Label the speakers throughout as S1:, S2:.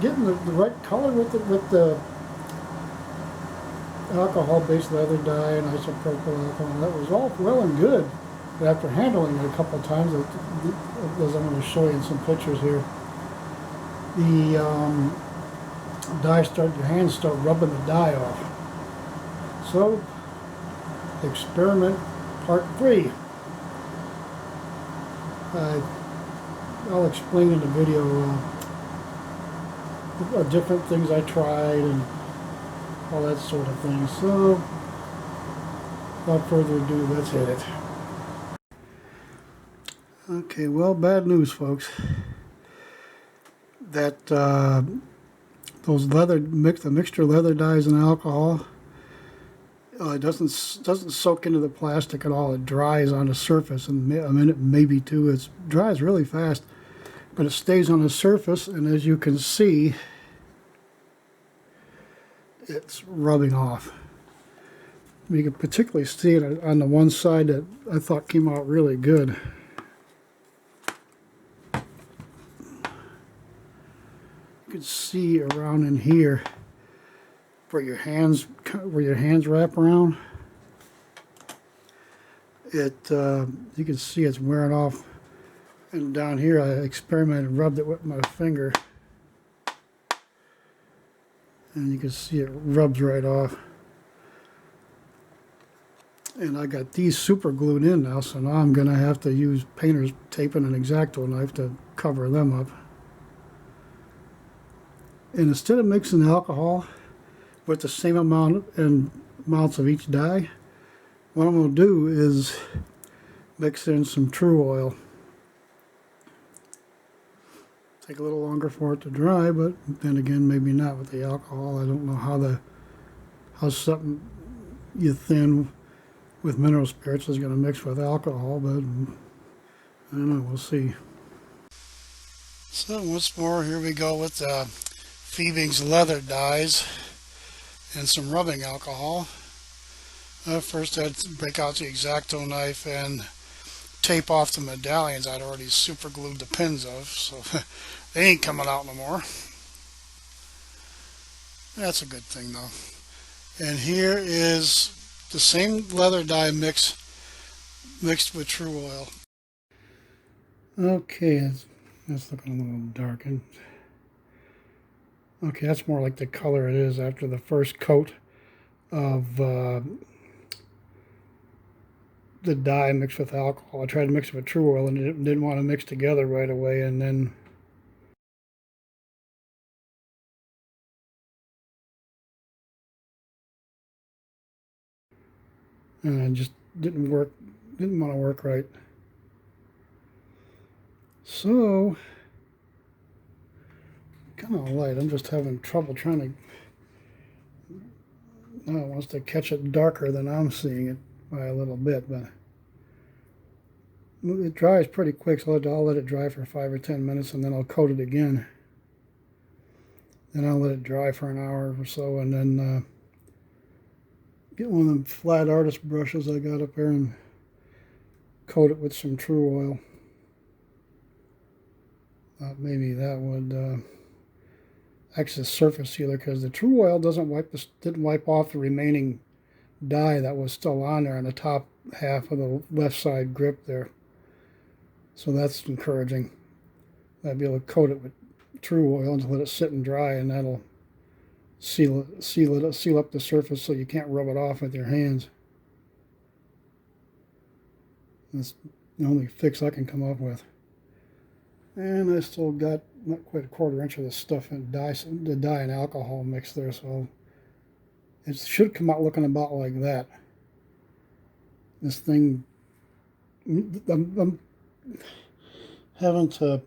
S1: getting the right color with the alcohol-based leather dye and isopropyl alcohol. That was all well and good. But after handling it a couple of times, as I'm going to show you in some pictures here, the your hands start rubbing the dye off. So, experiment part 3. I'll explain in the video different things I tried and all that sort of thing. So, without further ado, let's hit it. Okay, well, bad news, folks. That those the mixture leather dyes and alcohol, it doesn't soak into the plastic at all. It dries on the surface in a minute, maybe two. It dries really fast, but it stays on the surface, and as you can see, it's rubbing off. You can particularly see it on the one side that I thought came out really good. You can see around in here where your hands wrap around. You can see it's wearing off. And down here I experimented and rubbed it with my finger, and you can see it rubs right off. And I got these super glued in now, so now I'm gonna have to use painter's tape and an X-Acto knife to cover them up. And instead of mixing alcohol with the same amounts of each dye, what I'm going to do is mix in some true oil. Take a little longer for it to dry, but then again, maybe not with the alcohol. I don't know how something you thin with mineral spirits is going to mix with alcohol, but I don't know, we'll see. So once more, here we go with Phoebing's leather dyes and some rubbing alcohol. First I'd break out the X-Acto knife and tape off the medallions I'd already super glued the pins of, so they ain't coming out no more. That's a good thing though. And here is the same leather dye mixed with true oil. Okay, that's looking a little darkened. Okay, that's more like the color it is after the first coat of the dye mixed with alcohol. I tried to mix it with true oil and it didn't want to mix together right away, and then it just didn't want to work right. So, kind of light. I'm just having trouble trying to. Now it wants to catch it darker than I'm seeing it by a little bit, but it dries pretty quick, so I'll let it dry for 5 or 10 minutes, and then I'll coat it again. Then I'll let it dry for an hour or so, and then get one of them flat artist brushes I got up there and coat it with some true oil. Maybe that would actually surface sealer, because the true oil didn't wipe off the remaining dye that was still on there on the top half of the left side grip there. So that's encouraging. I'd be able to coat it with true oil and let it sit and dry, and that'll seal up the surface so you can't rub it off with your hands. That's the only fix I can come up with. And I still got not quite a 1/4 inch of the stuff in the dye and alcohol mix there, so it should come out looking about like that. This thing, I'm having to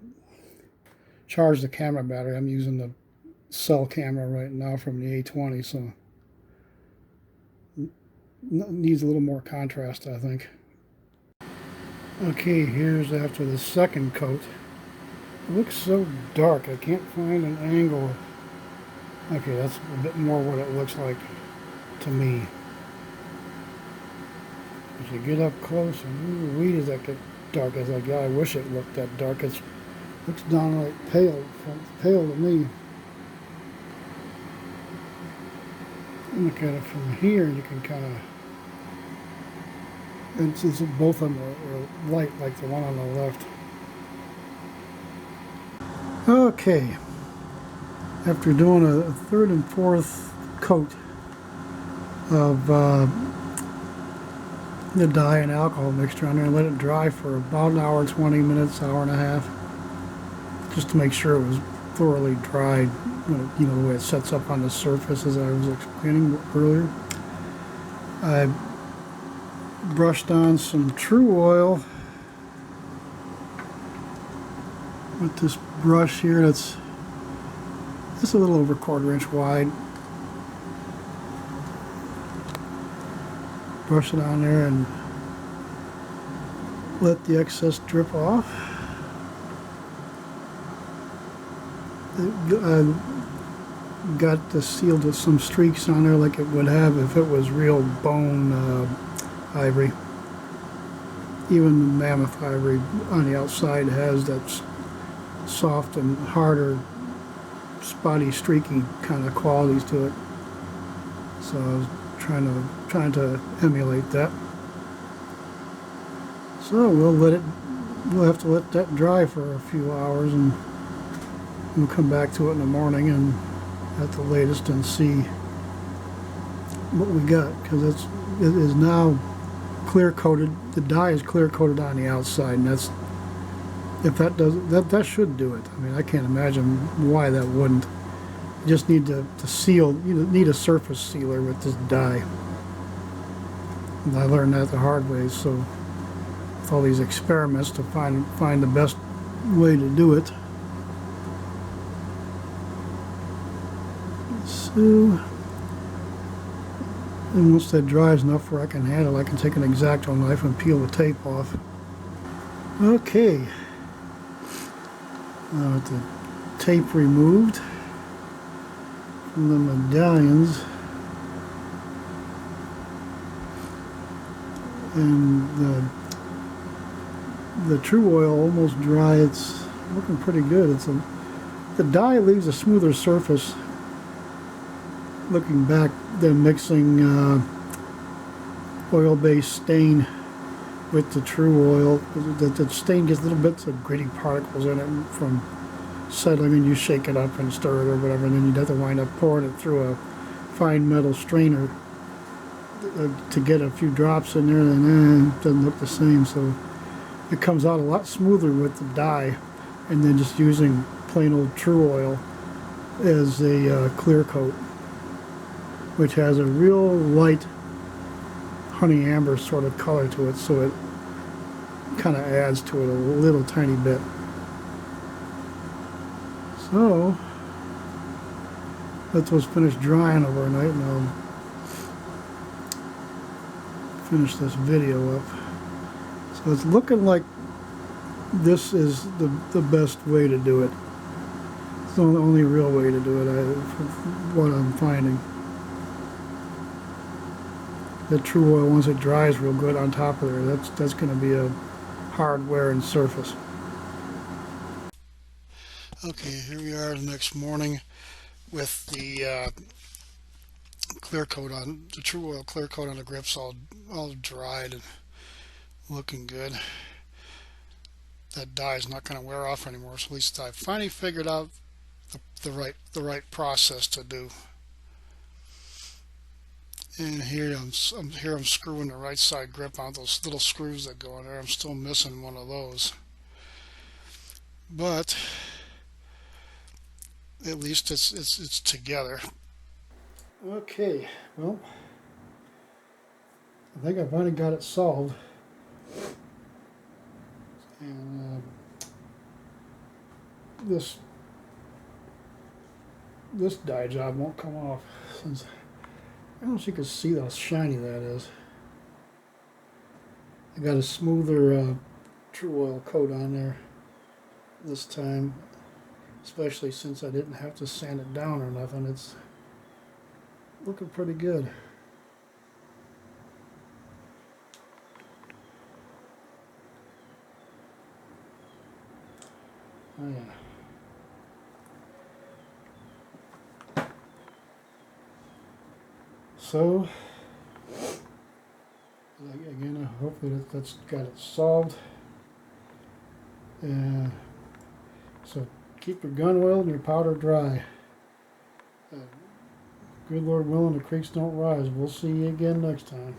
S1: charge the camera battery. I'm using the cell camera right now from the A20, so it needs a little more contrast, I think. Okay, here's after the second coat. It looks so dark, I can't find an angle. Okay, that's a bit more what it looks like to me. As you get up close, and ooh, does that get dark? I was like, yeah, I wish it looked that dark. It looks downright pale to me. Look at it from here, you can kind of, it's both of them are light like the one on the left. Okay, after doing a third and fourth coat of the dye and alcohol mixture on there, and let it dry for about an hour, 20 minutes, hour and a half, just to make sure it was thoroughly dried, you know, the way it sets up on the surface as I was explaining earlier. I brushed on some True Oil with this brush here that's just a little over a 1/4 inch wide. Brush it on there and let the excess drip off. I got the seal to some streaks on there like it would have if it was real bone ivory. Even the mammoth ivory on the outside has that soft and harder, spotty, streaky kind of qualities to it. So I was trying to emulate that. So we'll have to let that dry for a few hours, and we'll come back to it in the morning and at the latest and see what we got, because it is now clear coated. The dye is clear coated on the outside, and that's, if that does that should do it. I mean, I can't imagine why that wouldn't. You just need to seal. You need a surface sealer with this dye. And I learned that the hard way. So with all these experiments to find the best way to do it. So, and once that dries enough where I can handle, I can take an X-Acto knife and peel the tape off. Okay. Now with the tape removed from the medallions, and the True Oil almost dry. It's looking pretty good. The dye leaves a smoother surface looking back than mixing oil-based stain with the True Oil. The stain gets little bits of gritty particles in it from settling, and you shake it up and stir it or whatever, and then you'd have to wind up pouring it through a fine metal strainer to get a few drops in there, and it doesn't look the same. So it comes out a lot smoother with the dye, and then just using plain old True Oil as a clear coat, which has a real light honey amber sort of color to it, so it kind of adds to it a little tiny bit. So let those finish drying overnight, and I'll finish this video up. So it's looking like this is the best way to do it. It's the only real way to do it, from what I'm finding. The True Oil, once it dries real good on top of there, that's going to be a hard wearing surface. Okay, here we are the next morning with the clear coat on, the True Oil clear coat on the grips all dried and looking good. That dye is not going to wear off anymore, so at least I finally figured out the right process to do. And here I'm screwing the right side grip on those little screws that go in there. I'm still missing one of those, but at least it's together. Okay, well, I think I finally got it solved, and this dye job won't come off, since I don't know if you can see how shiny that is. I got a smoother True Oil coat on there this time, especially since I didn't have to sand it down or nothing. It's looking pretty good. Oh yeah. So, again, hopefully that's got it solved. So keep your gun oiled and your powder dry. Good Lord willing, the creeks don't rise. We'll see you again next time.